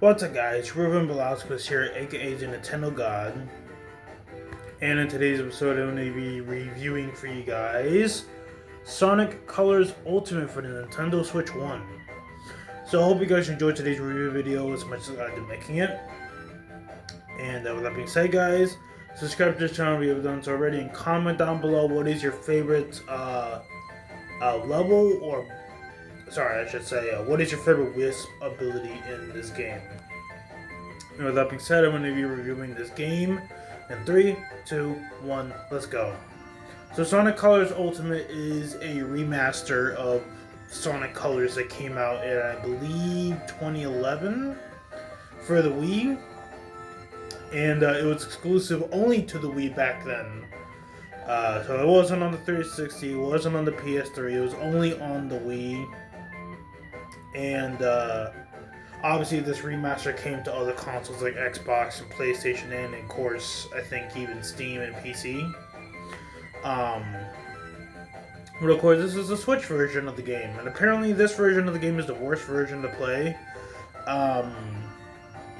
What's up, guys? Ruben Velasquez here, aka the Nintendo God. And in today's episode, I'm going to be reviewing for you guys Sonic Colors Ultimate for the Nintendo Switch 1. So I hope you guys enjoyed today's review video as much as I did making it. And with that being said, guys, subscribe to this channel if you haven't done so already, and comment down below what is your favorite level, or sorry, I should say, what is your favorite Wisp ability in this game? And with that being said, I'm going to be reviewing this game in 3, 2, 1, let's go. So Sonic Colors Ultimate is a remaster of Sonic Colors that came out in, I believe, 2011 for the Wii. And it was exclusive only to the Wii back then. So it wasn't on the 360, it wasn't on the PS3, it was only on the Wii. And obviously this remaster came to other consoles like Xbox and PlayStation, and of course, I think even Steam and PC. But of course, this is the Switch version of the game, and apparently this version of the game is the worst version to play.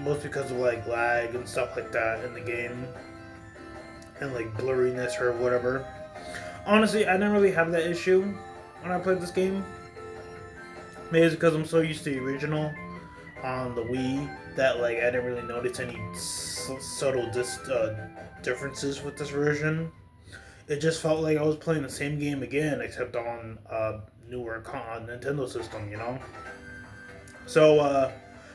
Mostly because of like lag and stuff like that in the game, and like blurriness or whatever. Honestly, I didn't really have that issue when I played this game. Maybe it's because I'm so used to the original on the Wii that like I didn't really notice any subtle differences with this version. It just felt like I was playing the same game again, except on a newer Nintendo system, you know? So,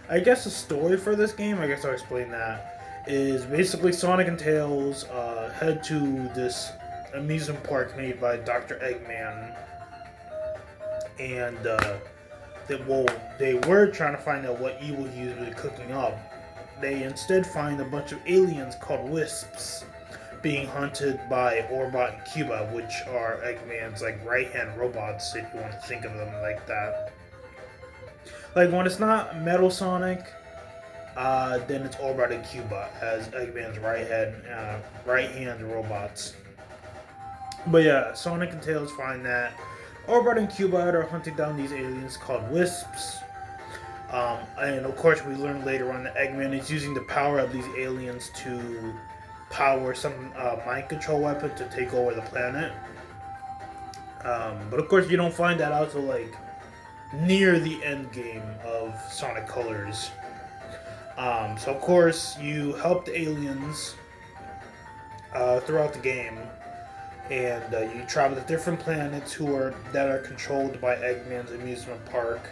I guess the story for this game, I guess I'll explain that, is basically Sonic and Tails head to this amusement park made by Dr. Eggman. And they were trying to find out what evil he was really cooking up. They instead find a bunch of aliens called Wisps being hunted by Orbot and Cuba, which are Eggman's like right-hand robots, if you want to think of them like that. Like when it's not Metal Sonic, then it's Orbot and Cuba as Eggman's right-hand robots. But yeah, Sonic and Tails find that Orbot and Cubot are hunting down these aliens called Wisps. And of course, we learn later on that Eggman is using the power of these aliens to power some mind control weapon to take over the planet. But of course, you don't find that out till like near the end game of Sonic Colors. So of course, you help the aliens throughout the game, and you travel to different planets that are controlled by Eggman's amusement park.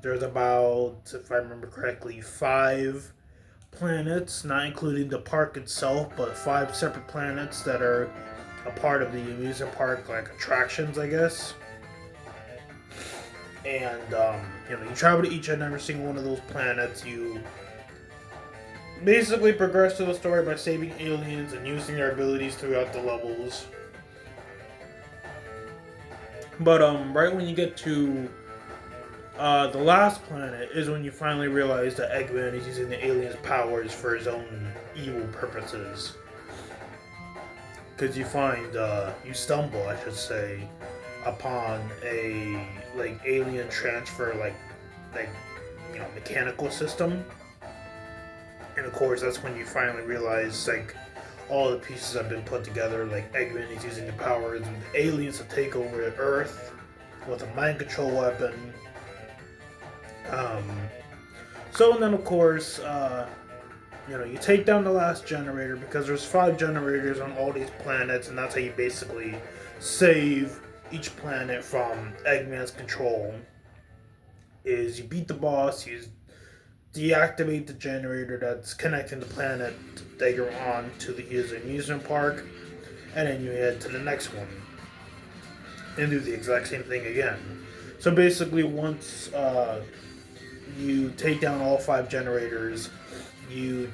There's about, if I remember correctly, 5 planets, not including the park itself, but 5 separate planets that are a part of the amusement park, like attractions, I guess. And you travel to each and every single one of those planets. You basically progress to the story by saving aliens and using their abilities throughout the levels. But right when you get to the last planet is when you finally realize that Eggman is using the aliens' powers for his own evil purposes. Because you stumble, I should say, upon a alien transfer mechanical system. And of course, that's when you finally realize all the pieces have been put together. Like Eggman is using the powers of the aliens to take over Earth with a mind control weapon. So and then of course, you take down the last generator, because there's 5 generators on all these planets, and that's how you basically save each planet from Eggman's control. Is you beat the boss, you deactivate the generator that's connecting the planet that you're on to his amusement park, and then you head to the next one and do the exact same thing again. So basically, once you take down all 5 generators, you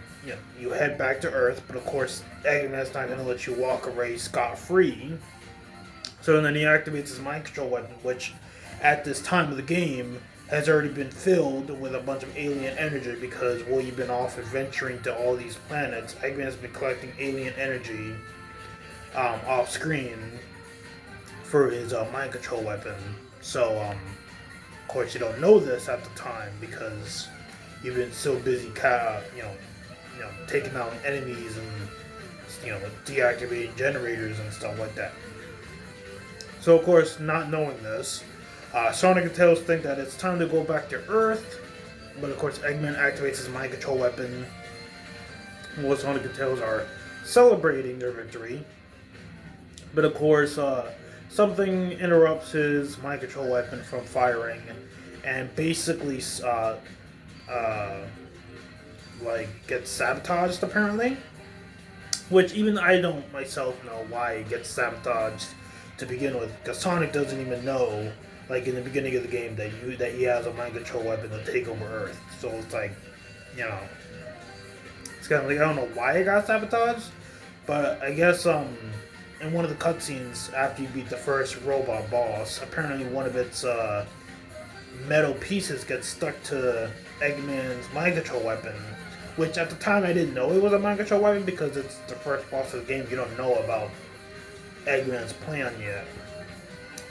head back to Earth, but of course Eggman's not going to let you walk away scot-free. So then he activates his mind control weapon, which at this time of the game has already been filled with a bunch of alien energy, because while you've been off adventuring to all these planets, Eggman's been collecting alien energy off screen for his mind control weapon. So Of course, you don't know this at the time because you've been so busy, taking down enemies and deactivating generators and stuff like that. So, of course, not knowing this, Sonic and Tails think that it's time to go back to Earth, but of course, Eggman activates his mind control weapon. While Sonic and Tails are celebrating their victory, but of course, something interrupts his mind control weapon from firing, and basically, gets sabotaged apparently. Which even I don't myself know why it gets sabotaged to begin with, because Sonic doesn't even know, like in the beginning of the game, that he has a mind control weapon to take over Earth. So it's like, it's kind of like I don't know why it got sabotaged, but I guess in one of the cutscenes after you beat the first robot boss, apparently one of its metal pieces gets stuck to Eggman's mind control weapon. Which at the time I didn't know it was a mind control weapon because it's the first boss of the game. You don't know about Eggman's plan yet.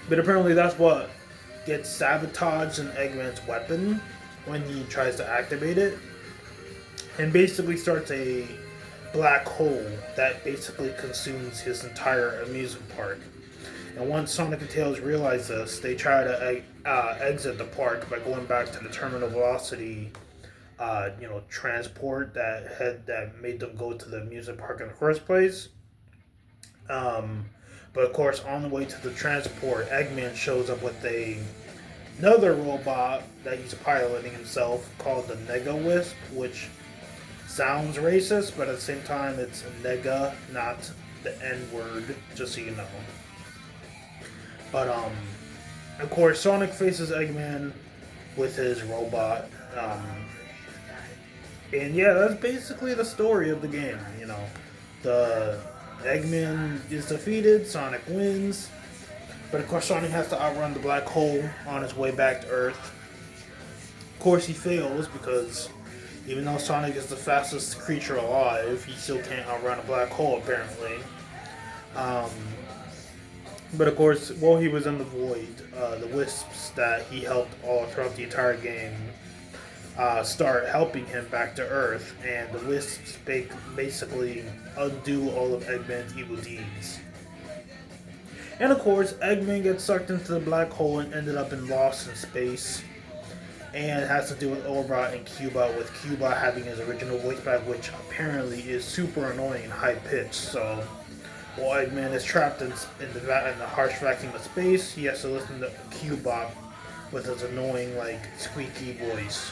But apparently that's what gets sabotaged in Eggman's weapon when he tries to activate it. And basically starts a black hole that basically consumes his entire amusement park. And once Sonic and Tails realize this, they try to exit the park by going back to the terminal velocity transport that made them go to the amusement park in the first place. But of course, on the way to the transport, Eggman shows up with another robot that he's piloting himself called the Nega Wisp, which sounds racist, but at the same time, it's Nega, not the N word, just so you know. But of course, Sonic faces Eggman with his robot. And yeah, that's basically the story of the game. The Eggman is defeated, Sonic wins, but of course Sonic has to outrun the black hole on his way back to Earth. Of course he fails because even though Sonic is the fastest creature alive, he still can't outrun a black hole apparently. But of course, while he was in the void, the Wisps that he helped all throughout the entire game start helping him back to Earth, and the Wisps basically undo all of Eggman's evil deeds. And of course, Eggman gets sucked into the black hole and ended up lost in space, and it has to do with Orbot and Cubot, with Cubot having his original voice back, which apparently is super annoying and high pitched. So while Eggman is trapped in the harsh vacuum of space, he has to listen to Cubot with his annoying, squeaky voice.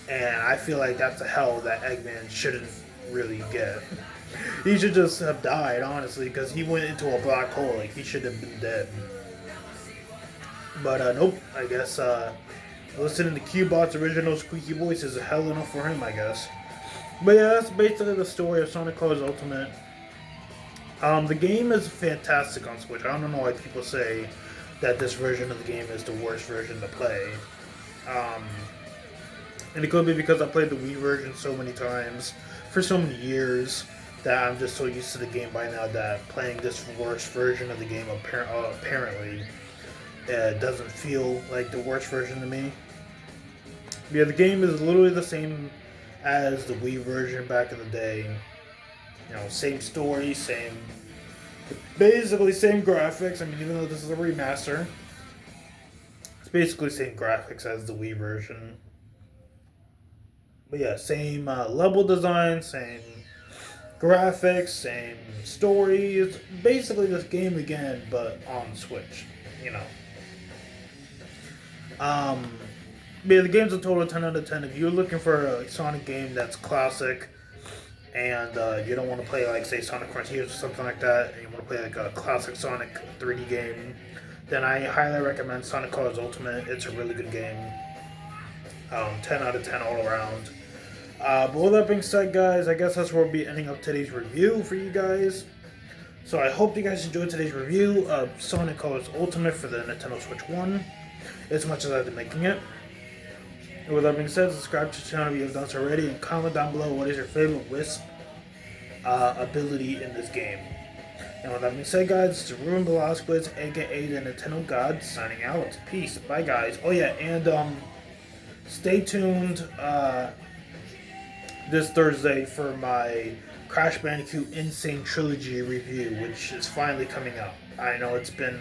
And I feel like that's a hell that Eggman shouldn't really get. He should just have died, honestly, because he went into a black hole. He should have been dead. But nope, I guess listening to Cubot's original squeaky voice is hell enough for him, I guess. But yeah, that's basically the story of Sonic Colors Ultimate. The game is fantastic on Switch. I don't know why people say that this version of the game is the worst version to play. And it could be because I played the Wii version so many times for so many years that I'm just so used to the game by now that playing this worst version of the game apparently doesn't feel like the worst version to me. Yeah, the game is literally the same as the Wii version back in the day. Same story, basically same graphics. I mean, even though this is a remaster, it's basically same graphics as the Wii version. But yeah, same level design, same graphics, same story. It's basically this game again, but on Switch, Yeah, the game's a total 10 out of 10. If you're looking for a Sonic game that's classic, and you don't want to play, say, Sonic Frontiers or something like that, and you want to play, a classic Sonic 3D game, then I highly recommend Sonic Colors Ultimate. It's a really good game. 10 out of 10 all around. But with that being said, guys, I guess that's where we'll be ending up today's review for you guys. So I hope you guys enjoyed today's review of Sonic Colors Ultimate for the Nintendo Switch 1, as much as I've been making it. And with that being said, subscribe to the channel if you have done so already, and comment down below what is your favorite Wisp ability in this game. And with that being said, guys, it's Ruben Velasquez, aka the Nintendo God, signing out. Peace. Bye, guys. Oh yeah, and stay tuned this Thursday for my Crash Bandicoot Insane Trilogy review, which is finally coming out. I know it's been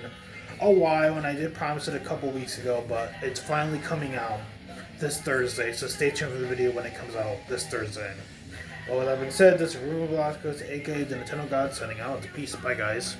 a while, and I did promise it a couple weeks ago, but it's finally coming out this Thursday, so stay tuned for the video when it comes out this Thursday. Well, with that being said, this is Ruben Velasquez, aka the Nintendo God, signing out. Peace. Bye, guys.